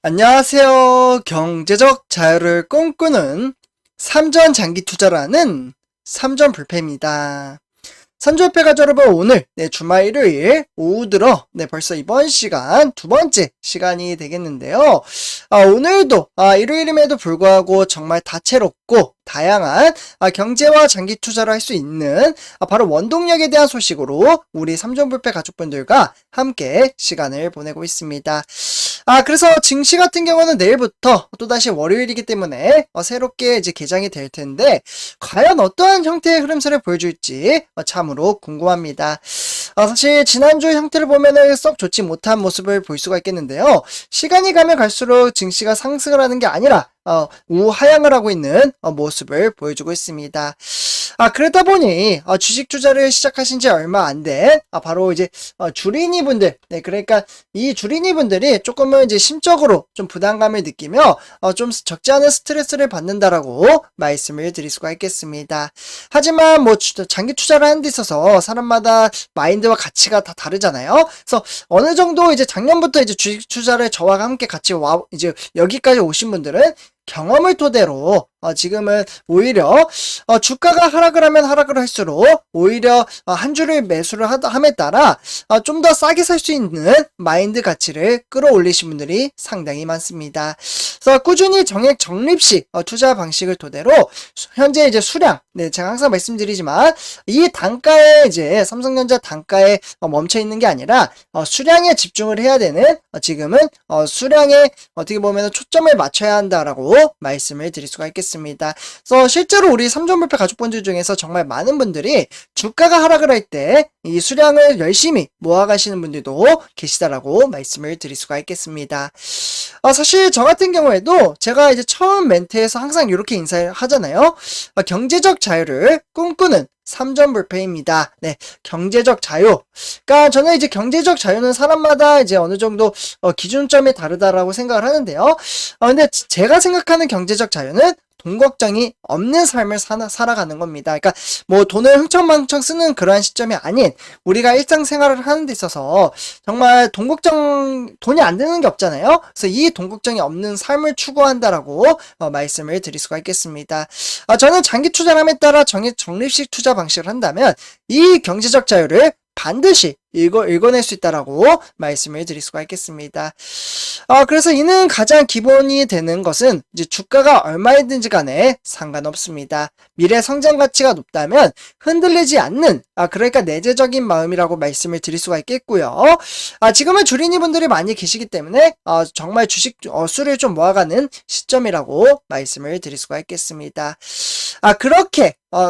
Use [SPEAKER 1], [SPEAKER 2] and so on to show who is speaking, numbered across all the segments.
[SPEAKER 1] 안녕하세요. 경제적 자유를 꿈꾸는 삼전 장기 투자라는 삼전 불패입니다. 삼전 불패 여러분, 오늘 주말 일요일 오후 들어 벌써 이번 시간 두 번째 시간이 되겠는데요. 오늘도 일요일임에도 불구하고 정말 다채롭고 다양한 경제와 장기 투자를 할 수 있는 바로 원동력에 대한 소식으로 우리 삼전불패 가족분들과 함께 시간을 보내고 있습니다. 그래서 증시 같은 경우는 내일부터 또다시 월요일이기 때문에 새롭게 이제 개장이 될 텐데 과연 어떠한 형태의 흐름세를 보여줄지 참으로 궁금합니다. 사실 지난주 형태를 보면은 썩 좋지 못한 모습을 볼 수가 있겠는데요. 시간이 가면 갈수록 증시가 상승을 하는 게 아니라 우하향을 하고 있는 모습을 보여주고 있습니다. 그러다 보니 주식 투자를 시작하신 지 얼마 안 된 바로 이제 주린이 분들, 그러니까 이 주린이 분들이 조금은 이제 심적으로 좀 부담감을 느끼며 좀 적지 않은 스트레스를 받는다라고 말씀을 드릴 수가 있겠습니다. 하지만 뭐 장기 투자를 하는 데 있어서 사람마다 마인드와 가치가 다 다르잖아요. 그래서 어느 정도 이제 작년부터 이제 주식 투자를 저와 함께 같이 이제 여기까지 오신 분들은 경험을 토대로 지금은 오히려 주가가 하락을 하면 하락을 할수록 오히려 한 주를 매수를 함에 따라 좀 더 싸게 살 수 있는 마인드 가치를 끌어올리신 분들이 상당히 많습니다. 그래서 꾸준히 적립식 투자 방식을 토대로 현재 이제 수량, 제가 항상 말씀드리지만 이 단가에 이제 삼성전자 단가에 멈춰 있는 게 아니라 수량에 집중을 해야 되는 지금은 수량에 어떻게 보면 초점을 맞춰야 한다라고 말씀을 드릴 수가 있겠습니다. 그래서 실제로 우리 삼전불패 가족분들 중에서 정말 많은 분들이 주가가 하락을 할 때 이 수량을 열심히 모아가시는 분들도 계시다라고 말씀을 드릴 수가 있겠습니다. 사실 저 같은 경우에도 제가 이제 처음 멘트에서 항상 이렇게 인사를 하잖아요. 경제적 자유를 꿈꾸는 삼전불패입니다. 경제적 자유. 그러니까 저는 이제 경제적 자유는 사람마다 이제 어느 정도 기준점이 다르다라고 생각을 하는데요. 근데 제가 생각하는 경제적 자유는 돈 걱정이 없는 삶을 살아가는 겁니다. 그러니까 뭐 돈을 흥청망청 쓰는 그러한 시점이 아닌 우리가 일상생활을 하는 데 있어서 정말 돈이 안 드는 게 없잖아요. 그래서 이 돈 걱정이 없는 삶을 추구한다라고 말씀을 드릴 수가 있겠습니다. 저는 장기 투자를 함에 따라 적립식 투자 방식을 한다면 이 경제적 자유를 반드시 읽어낼 수 있다라고 말씀을 드릴 수가 있겠습니다. 그래서 이는 가장 기본이 되는 것은 이제 주가가 얼마이든지 간에 상관없습니다. 미래 성장 가치가 높다면 흔들리지 않는 그러니까 내재적인 마음이라고 말씀을 드릴 수가 있겠고요. 지금은 주린이 분들이 많이 계시기 때문에 정말 주식 수를 좀 모아가는 시점이라고 말씀을 드릴 수가 있겠습니다.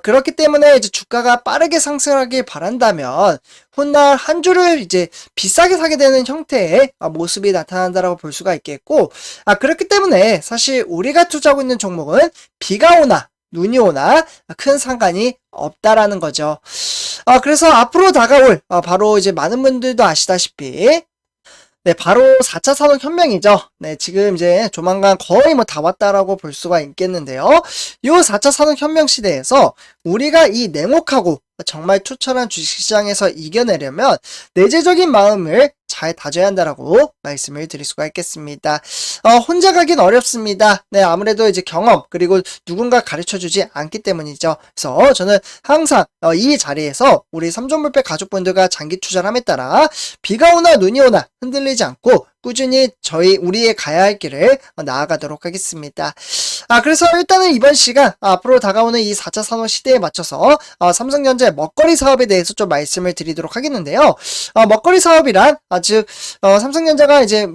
[SPEAKER 1] 그렇기 때문에 이제 주가가 빠르게 상승하길 바란다면 훗날 한 주를 이제 비싸게 사게 되는 형태의 모습이 나타난다라고 볼 수가 있겠고, 그렇기 때문에 사실 우리가 투자하고 있는 종목은 비가 오나 눈이 오나 큰 상관이 없다라는 거죠. 그래서 앞으로 다가올 바로 이제 많은 분들도 아시다시피 바로 4차 산업혁명이죠. 지금 이제 조만간 거의 뭐 다 왔다라고 볼 수가 있겠는데요. 이 4차 산업혁명 시대에서 우리가 이 냉혹하고 정말 투철한 주식시장에서 이겨내려면 내재적인 마음을 잘 다져야 한다라고 말씀을 드릴 수가 있겠습니다. 혼자 가긴 어렵습니다. 아무래도 이제 경험 그리고 누군가 가르쳐주지 않기 때문이죠. 그래서 저는 항상 이 자리에서 우리 삼전불패 가족분들과 장기 투자를 함에 따라 비가 오나 눈이 오나 흔들리지 않고 꾸준히 우리의 가야 할 길을 나아가도록 하겠습니다. 그래서 일단은 이번 시간 앞으로 다가오는 이 4차 산업 시대에 맞춰서 삼성전자의 먹거리 사업에 대해서 좀 말씀을 드리도록 하겠는데요. 먹거리 사업이란 즉 삼성전자가 이제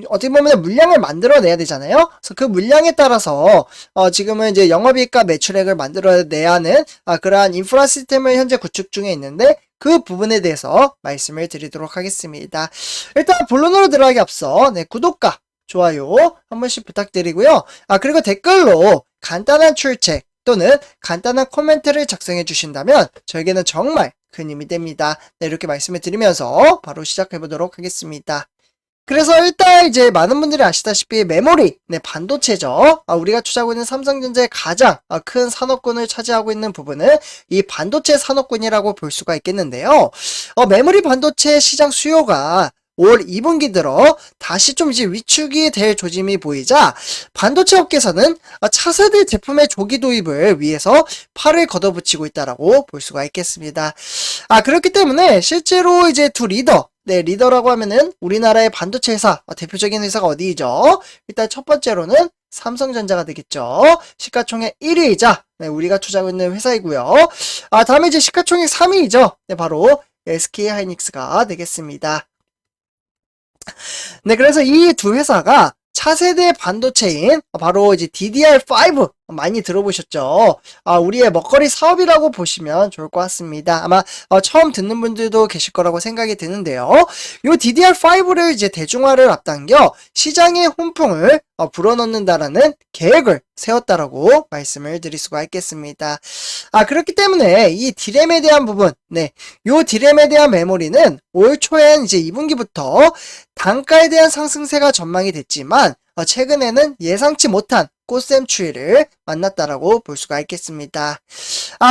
[SPEAKER 1] 어떻게 보면 물량을 만들어내야 되잖아요. 그래서 그 물량에 따라서 지금은 이제 영업이익과 매출액을 만들어내야 하는 그러한 인프라 시스템을 현재 구축 중에 있는데 그 부분에 대해서 말씀을 드리도록 하겠습니다. 일단 본론으로 들어가기 앞서 구독과 좋아요 한 번씩 부탁드리고요. 그리고 댓글로 간단한 출첵 또는 간단한 코멘트를 작성해 주신다면 저에게는 정말 큰 힘이 됩니다. 이렇게 말씀을 드리면서 바로 시작해 보도록 하겠습니다. 그래서 일단 이제 많은 분들이 아시다시피 메모리, 네, 반도체죠. 우리가 투자하고 있는 삼성전자의 가장 큰 산업군을 차지하고 있는 부분은 이 반도체 산업군이라고 볼 수가 있겠는데요. 메모리 반도체 시장 수요가 올 2분기 들어 다시 좀 이제 위축이 될 조짐이 보이자 반도체 업계에서는 차세대 제품의 조기 도입을 위해서 팔을 걷어붙이고 있다라고 볼 수가 있겠습니다. 그렇기 때문에 실제로 이제 두 리더, 네, 리더라고 하면은 우리나라의 반도체 회사, 대표적인 회사가 어디죠? 일단 첫 번째로는 삼성전자가 되겠죠. 시가총액 1위이자, 네, 우리가 투자하고 있는 회사이고요. 다음에 이제 시가총액 3위이죠. 네, 바로 SK하이닉스가 되겠습니다. 네, 그래서 이 두 회사가 차세대 반도체인 바로 이제 DDR5 많이 들어보셨죠? 우리의 먹거리 사업이라고 보시면 좋을 것 같습니다. 아마 처음 듣는 분들도 계실 거라고 생각이 드는데요. 이 DDR5를 이제 대중화를 앞당겨 시장의 훈풍을 불어넣는다라는 계획을 세웠다라고 말씀을 드릴 수가 있겠습니다. 그렇기 때문에 이 디램에 대한 부분, 네, 요 디램에 대한 메모리는 올 초엔 이제 2분기부터 단가에 대한 상승세가 전망이 됐지만 최근에는 예상치 못한 꽃샘 추이를 만났다라고 볼 수가 있겠습니다.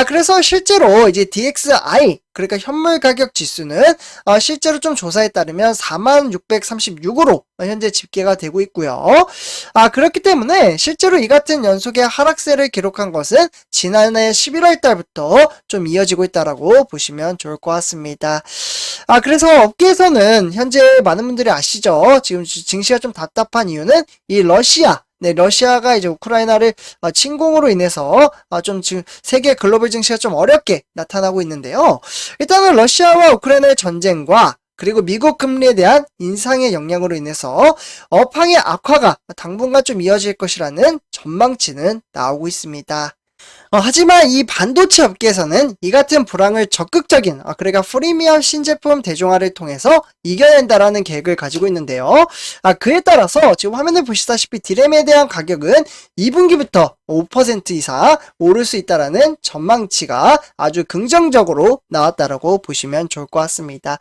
[SPEAKER 1] 그래서 실제로 이제 DXI, 그러니까 현물 가격 지수는 실제로 좀 조사에 따르면 4636으로 현재 집계가 되고 있고요. 그렇기 때문에 실제로 이 같은 연속의 하락세를 기록한 것은 지난해 11월 달부터 좀 이어지고 있다라고 보시면 좋을 것 같습니다. 그래서 업계에서는 현재 많은 분들이 아시죠? 지금 증시가 좀 답답한 이유는 이 러시아, 네, 러시아가 이제 우크라이나를 침공으로 인해서 좀 지금 세계 글로벌 증시가 좀 어렵게 나타나고 있는데요. 일단은 러시아와 우크라이나의 전쟁과 그리고 미국 금리에 대한 인상의 영향으로 인해서 업황의 악화가 당분간 좀 이어질 것이라는 전망치는 나오고 있습니다. 하지만 이 반도체 업계에서는 이 같은 불황을 적극적인 그러니까 프리미엄 신제품 대중화를 통해서 이겨낸다라는 계획을 가지고 있는데요. 그에 따라서 지금 화면을 보시다시피 디램에 대한 가격은 2분기부터 5% 이상 오를 수 있다라는 전망치가 아주 긍정적으로 나왔다라고 보시면 좋을 것 같습니다.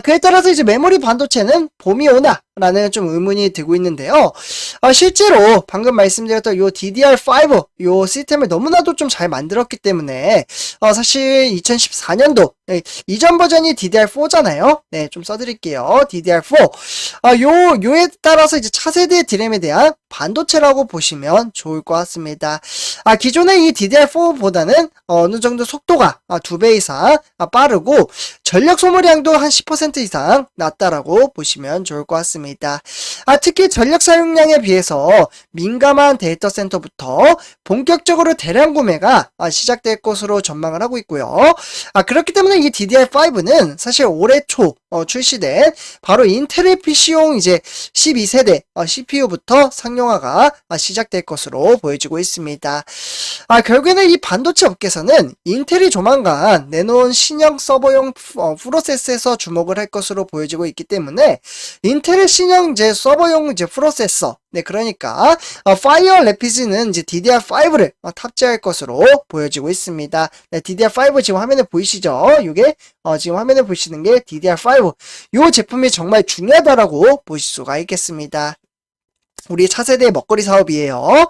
[SPEAKER 1] 그에 따라서 이제 메모리 반도체는 봄이 오나? 라는 좀 의문이 들고 있는데요. 실제로 방금 말씀드렸던 요 DDR5 요 시스템을 너무나도 좀 잘 만들었기 때문에 사실 2014년도 이전 버전이 DDR4잖아요. 네, 좀 써드릴게요. DDR4 요에 따라서 이제 차세대 디램에 대한 반도체라고 보시면 좋을 것 같습니다. 기존의 이 DDR4보다는 어느 정도 속도가 2배 이상 빠르고 전력 소모량도 한 10% 이상 낮다라고 보시면 좋을 것 같습니다. 특히 전력 사용량에 비해서 민감한 데이터 센터부터 본격적으로 대량 구매가 시작될 것으로 전망을 하고 있고요. 그렇기 때문에 이 DDR5는 사실 올해 초 출시된 바로 인텔의 PC용 이제 12세대 CPU부터 상용화가 시작될 것으로 보여지고 있습니다. 결국에는 이 반도체 업계에서는 인텔이 조만간 내놓은 신형 서버용 프로세서에서 주목을 할 것으로 보여지고 있기 때문에 인텔의 신형 이제 서버용 이제 프로세서, 네, 그러니까 파이어 래피드는 이제 DDR5를 탑재할 것으로 보여지고 있습니다. 네, DDR5 지금 화면에 보이시죠? 이게 지금 화면에 보시는 게 DDR5. 이 제품이 정말 중요하다라고 보실 수가 있겠습니다. 우리 차세대 먹거리 사업이에요.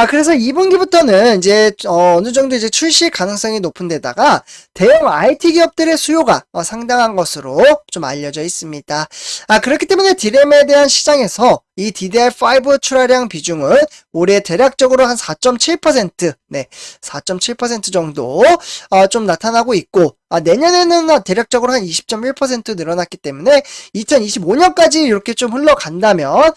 [SPEAKER 1] 그래서 2분기부터는 이제 어느 정도 이제 출시 가능성이 높은 데다가 대형 IT 기업들의 수요가 상당한 것으로 좀 알려져 있습니다. 그렇기 때문에 디램에 대한 시장에서 이 DDR5 출하량 비중은 올해 대략적으로 한 4.7%, 네, 4.7% 정도 좀 나타나고 있고 내년에는 대략적으로 한 20.1% 늘어났기 때문에 2025년까지 이렇게 좀 흘러간다면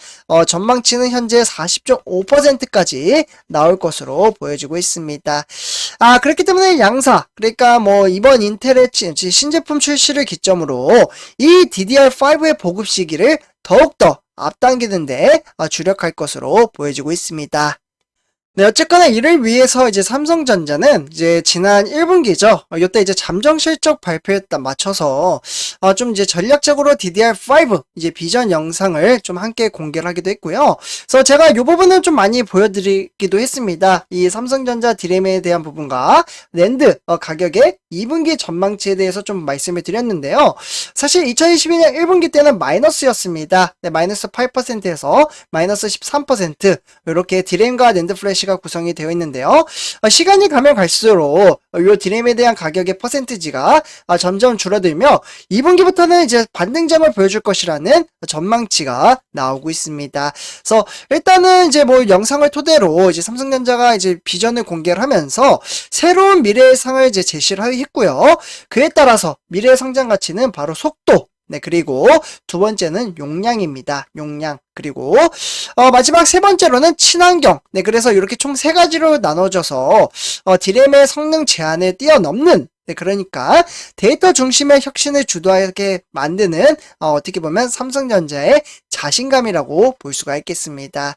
[SPEAKER 1] 전망치는 현재 40.5%까지 나올 것으로 보여지고 있습니다. 그렇기 때문에 양사, 그러니까 뭐 이번 인텔의 신제품 출시를 기점으로 이 DDR5의 보급 시기를 더욱더 앞당기는데 주력할 것으로 보여지고 있습니다. 네, 어쨌거나 이를 위해서 이제 삼성전자는 이제 지난 1분기죠. 이때 이제 잠정 실적 발표에 딱 맞춰서 좀 이제 전략적으로 DDR5 이제 비전 영상을 좀 함께 공개를 하기도 했고요. 그래서 제가 이 부분은 좀 많이 보여드리기도 했습니다. 이 삼성전자 디램에 대한 부분과 랜드 가격의 2분기 전망치에 대해서 좀 말씀을 드렸는데요. 사실 2022년 1분기 때는 마이너스였습니다. 네, 마이너스 8%에서 마이너스 13% 이렇게 디램과 랜드 플래시가 구성이 되어 있는데요. 시간이 가면 갈수록 이 디램에 대한 가격의 퍼센티지가 점점 줄어들며 2분기부터는 이제 반등점을 보여줄 것이라는 전망치가 나오고 있습니다. 그래서 일단은 이제 뭐 영상을 토대로 이제 삼성전자가 이제 비전을 공개를 하면서 새로운 미래의 상을 이제 제시를 했고요. 그에 따라서 미래의 성장 가치는 바로 속도, 네, 그리고 두 번째는 용량입니다. 용량. 그리고 마지막 세 번째로는 친환경. 네, 그래서 이렇게 총 세 가지로 나눠져서 디램의 성능 제한을 뛰어넘는, 네, 그러니까 데이터 중심의 혁신을 주도하게 만드는 어떻게 보면 삼성전자의 자신감이라고 볼 수가 있겠습니다.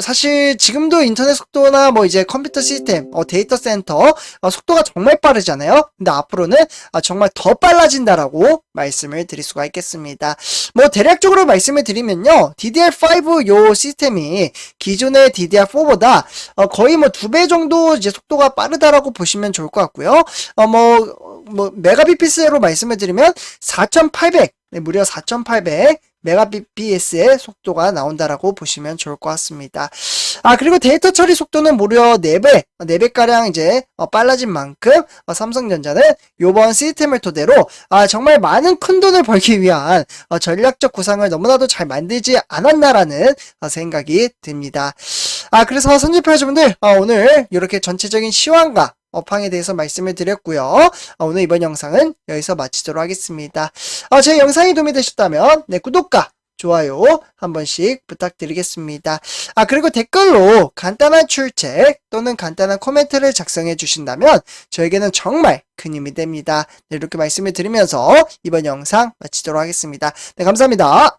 [SPEAKER 1] 사실 지금도 인터넷 속도나 뭐 이제 컴퓨터 시스템, 데이터 센터 속도가 정말 빠르잖아요. 근데 앞으로는 정말 더 빨라진다라고 말씀을 드릴 수가 있겠습니다. 뭐 대략적으로 말씀을 드리면요, DDR5 요 시스템이 기존의 DDR4보다 거의 뭐 2배 정도 이제 속도가 빠르다라고 보시면 좋을 것 같고요. 메가비피스로 말씀을 드리면 4800, 네, 무려 4800 메가bps의 속도가 나온다라고 보시면 좋을 것 같습니다. 그리고 데이터 처리 속도는 무려 4배, 4배가량 이제 빨라진 만큼 삼성전자는 요번 시스템을 토대로 정말 많은 큰 돈을 벌기 위한 전략적 구상을 너무나도 잘 만들지 않았나라는 생각이 듭니다. 그래서 선집회원분들 오늘 이렇게 전체적인 시황과 업황에 대해서 말씀을 드렸고요. 오늘 이번 영상은 여기서 마치도록 하겠습니다. 제 영상이 도움이 되셨다면 네, 구독과 좋아요 한 번씩 부탁드리겠습니다. 그리고 댓글로 간단한 출첵 또는 간단한 코멘트를 작성해 주신다면 저에게는 정말 큰 힘이 됩니다. 네, 이렇게 말씀을 드리면서 이번 영상 마치도록 하겠습니다. 네, 감사합니다.